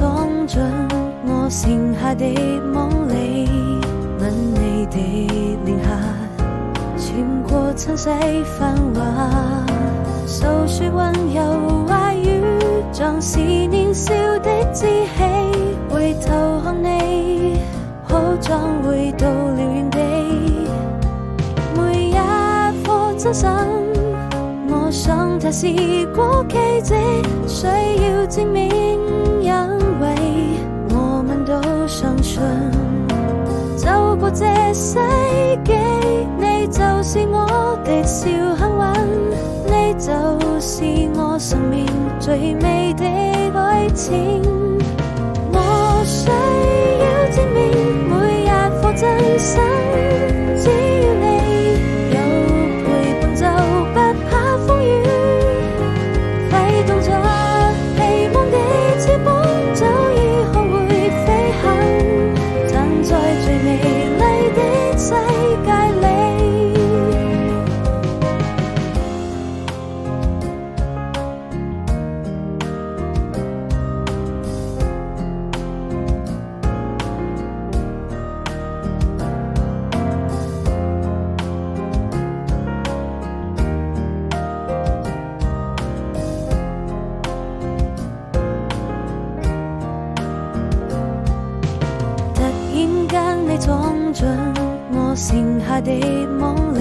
闖進我剩下的夢裡，吻你的臉頰，穿過塵世繁華，訴說溫柔話語，像是年少的志氣。回頭看你，好像回到了原地，每一顆真心，我想它是過奇蹟，需要證明，因為我們都相信，走過這世紀，你就是我的小幸運，你就是我生命最美的愛情。我需要證明每一顆真心，只要你有陪伴就不怕風雨，揮動着希望的翅膀，早已學會飛行，站在最美麗的世界裡。突然間你闖進我剩下的夢裡，